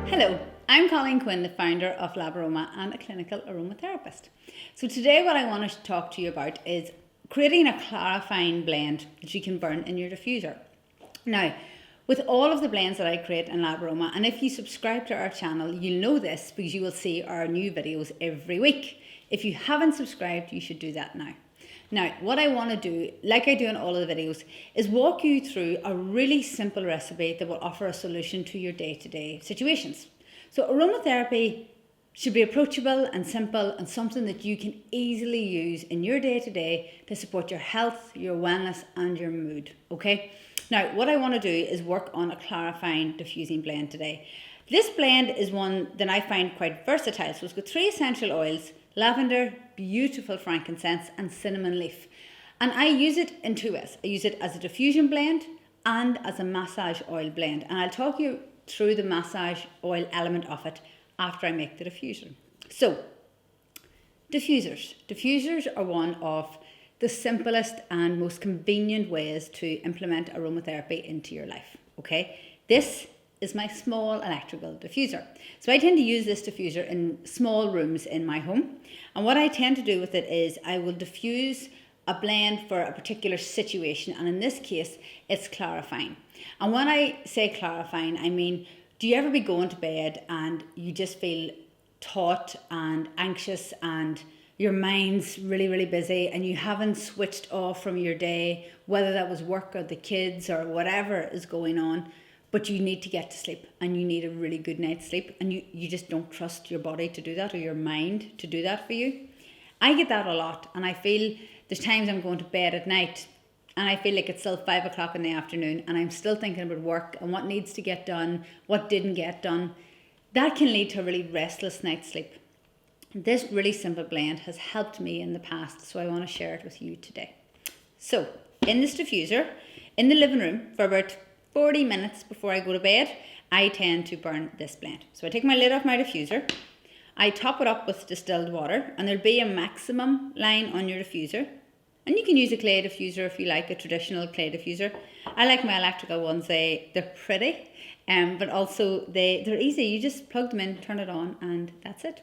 Hello, I'm Colleen Quinn, the founder of LabAroma and a clinical aromatherapist. So today what I want to talk to you about is creating a clarifying blend that you can burn in your diffuser. Now, with all of the blends that I create in LabAroma, and if you subscribe to our channel, you'll know this because you will see our new videos every week. If you haven't subscribed, you should do that now. Now, what I want to do, like I do in all of the videos, is walk you through a really simple recipe that will offer a solution to your day-to-day situations. So aromatherapy should be approachable and simple and something that you can easily use in your day-to-day to support your health, your wellness and your mood, okay? Now, what I want to do is work on a clarifying diffusing blend today. This blend is one that I find quite versatile. So it's got 3 essential oils: lavender, beautiful frankincense and cinnamon leaf. And I use it in 2 ways. I use it as a diffusion blend and as a massage oil blend. And I'll talk you through the massage oil element of it after I make the diffuser. So, diffusers. Diffusers are one of the simplest and most convenient ways to implement aromatherapy into your life, okay? This is my small electrical diffuser. So I tend to use this diffuser in small rooms in my home. And what I tend to do with it is I will diffuse a blend for a particular situation. And in this case, it's clarifying. And when I say clarifying, I mean, do you ever be going to bed and you just feel taut and anxious and your mind's really, really busy and you haven't switched off from your day, whether that was work or the kids or whatever is going on, but you need to get to sleep and you need a really good night's sleep and you just don't trust your body to do that or your mind to do that for you? I get that a lot, and I feel there's times I'm going to bed at night and I feel like it's still 5 o'clock in the afternoon and I'm still thinking about work and what needs to get done, what didn't get done. That can lead to a really restless night's sleep. This really simple blend has helped me in the past, so I want to share it with you today. So, in this diffuser, in the living room, for about 40 minutes before I go to bed, I tend to burn this blend. So I take my lid off my diffuser, I top it up with distilled water, and there'll be a maximum line on your diffuser. And you can use a clay diffuser if you like, a traditional clay diffuser. I like my electrical ones, they're pretty, but also they're easy. You just plug them in, turn it on, and that's it.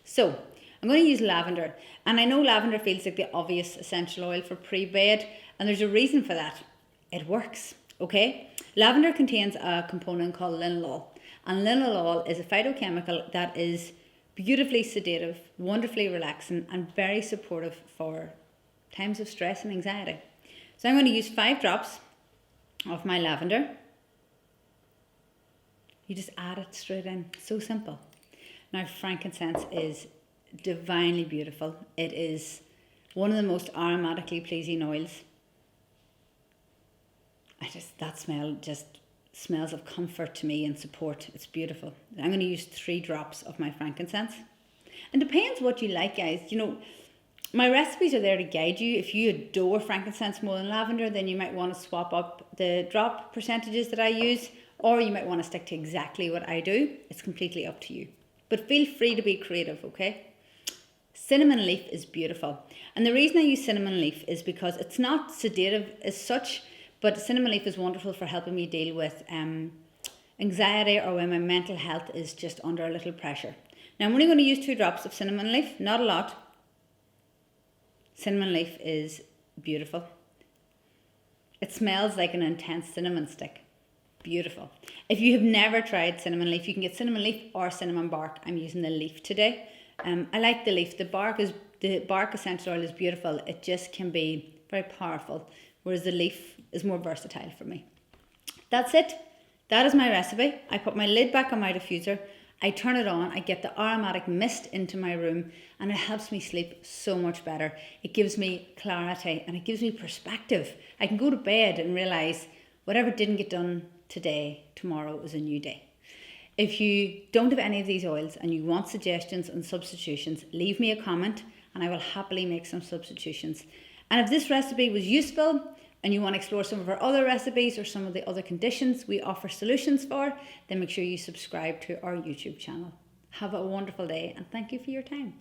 So I'm going to use lavender, and I know lavender feels like the obvious essential oil for pre-bed, and there's a reason for that. It works, okay? Lavender contains a component called linalool, and linalool is a phytochemical that is beautifully sedative, wonderfully relaxing, and very supportive for times of stress and anxiety. So I'm going to use 5 drops of my lavender. You just add it straight in, so simple. Now, frankincense is divinely beautiful. It is one of the most aromatically pleasing oils. That smell just smells of comfort to me and support. It's beautiful. I'm going to use 3 drops of my frankincense. And depends what you like, guys. You know, my recipes are there to guide you. If you adore frankincense more than lavender, then you might want to swap up the drop percentages that I use, or you might want to stick to exactly what I do. It's completely up to you. But feel free to be creative, okay? Cinnamon leaf is beautiful. And the reason I use cinnamon leaf is because it's not sedative as such, but cinnamon leaf is wonderful for helping me deal with anxiety or when my mental health is just under a little pressure. Now I'm only going to use 2 drops of cinnamon leaf, not a lot. Cinnamon leaf is beautiful. It smells like an intense cinnamon stick. Beautiful. If you have never tried cinnamon leaf, you can get cinnamon leaf or cinnamon bark. I'm using the leaf today. I like the leaf. The bark essential oil is beautiful. It just can be very powerful, whereas the leaf is more versatile for me. That's it. That is my recipe. I put my lid back on my diffuser. I turn it on. I get the aromatic mist into my room, and it helps me sleep so much better. It gives me clarity and it gives me perspective. I can go to bed and realize whatever didn't get done today, tomorrow is a new day. If you don't have any of these oils and you want suggestions and substitutions, leave me a comment and I will happily make some substitutions. And if this recipe was useful and you want to explore some of our other recipes or some of the other conditions we offer solutions for, then make sure you subscribe to our YouTube channel. Have a wonderful day and thank you for your time.